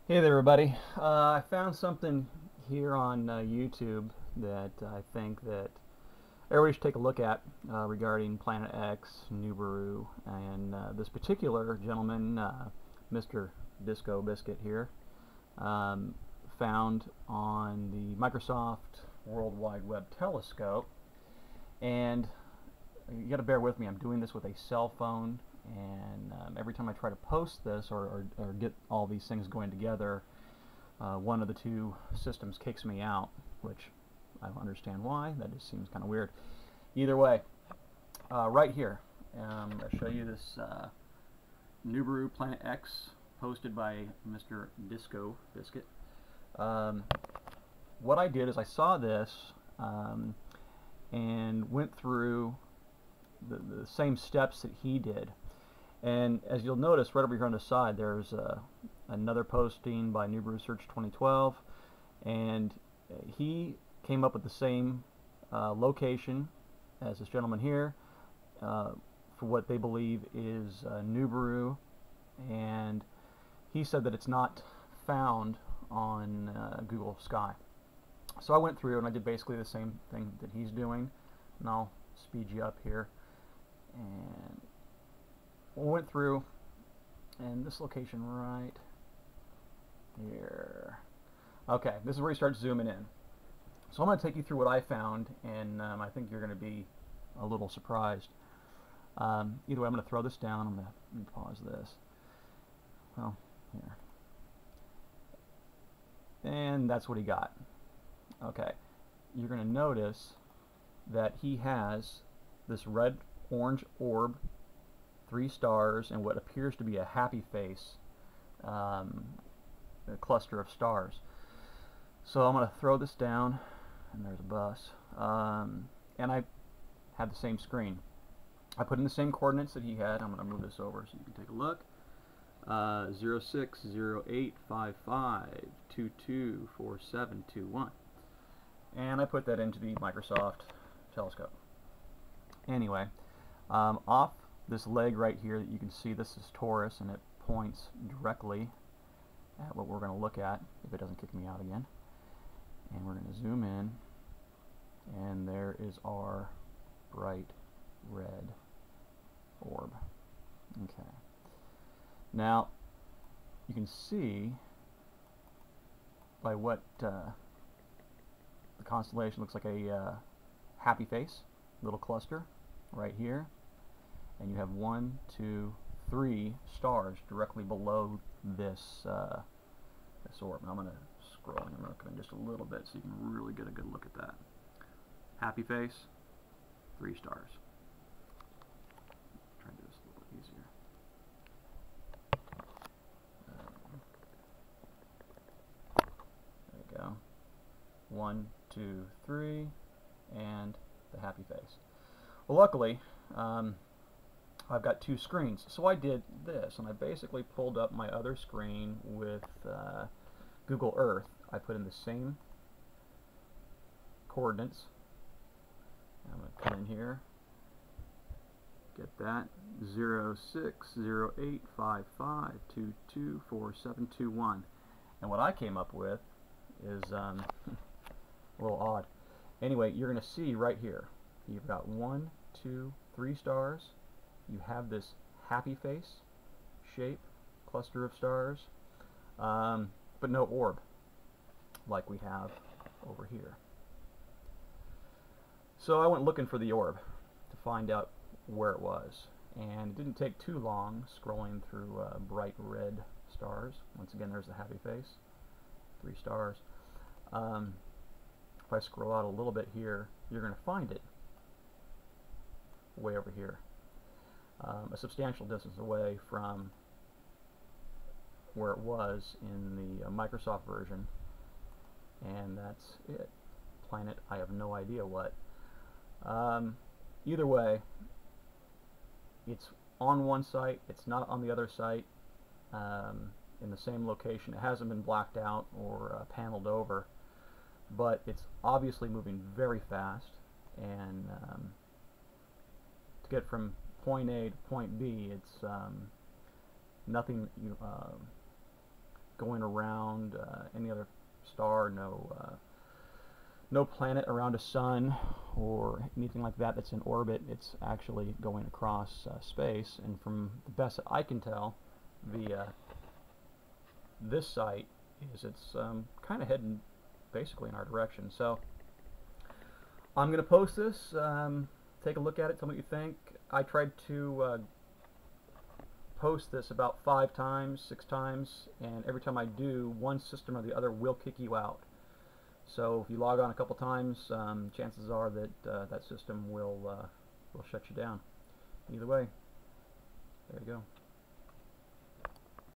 Hey there, everybody. I found something here on YouTube that I think that everybody should take a look at regarding Planet X, Nibiru, and this particular gentleman, Mr. Disco Biscuit here, um, found on the Microsoft World Wide Web Telescope. And you got to bear with me. I'm doing this with a cell phone, and every time I try to post this or get all these things going together, one of the two systems kicks me out, which I don't understand why. That just seems kind of weird. Either way, right here, I'll show you this Nibiru Planet X posted by Mr. Disco Biscuit. Um, what I did is I saw this and went through the same steps that he did. And as you'll notice right over here on the side, there's another posting by Nibiru Search 2012, and he came up with the same location as this gentleman here for what they believe is Nibiru, and he said that it's not found on Google Sky. So I went through and I did basically the same thing that he's doing, and I'll speed you up here. And we went through, and this location right here. Okay, this is where you start zooming in. So I'm going to take you through what I found, and I think you're going to be a little surprised. Either way, I'm going to throw this down. I'm going to pause this. Well, here. And that's what he got. Okay, you're going to notice that he has this red-orange orb, 3 stars, and what appears to be a happy face, a cluster of stars. So I'm going to throw this down, and there's a bus, and I have the same screen. I put in the same coordinates that he had. I'm going to move this over so you can take a look. 060855224721, and I put that into the Microsoft telescope. Anyway, off this leg right here that you can see, this is Taurus, and it points directly at what we're going to look at if it doesn't kick me out again. And we're going to zoom in, and there is our bright red orb. Okay. Now, you can see by what the constellation looks like a happy face, little cluster right here. And you have 1, 2, 3 stars directly below this this orb. And I'm going to scroll and look in just a little bit so you can really get a good look at that. Happy face, 3 stars. Try to do this a little easier. There you go. 1, 2, 3, and the happy face. Well, luckily, I've got 2 screens, so I did this, and I basically pulled up my other screen with Google Earth. I put in the same coordinates. I'm going to put in here, get that, 060855224721. And what I came up with is a little odd. Anyway, you're going to see right here, you've got 1, 2, 3 stars. You have this happy face shape, cluster of stars, but no orb like we have over here. So I went looking for the orb to find out where it was, and it didn't take too long scrolling through bright red stars. Once again, there's the happy face, 3 stars. If I scroll out a little bit here, you're going to find it way over here. A substantial distance away from where it was in the Microsoft version, and that's it. Planet, I have no idea what. Either way, it's on one site, it's not on the other site, in the same location. It hasn't been blacked out or paneled over, but it's obviously moving very fast, and to get from point A to point B, it's nothing going around any other star, no planet around a sun or anything like that that's in orbit. It's actually going across space, and from the best that I can tell, this site it's kind of heading basically in our direction. So I'm going to post this. Take a look at it. Tell me what you think. I tried to post this about 5 times, 6 times, and every time I do, one system or the other will kick you out. So if you log on a couple times, chances are that that system will shut you down. Either way, there you go.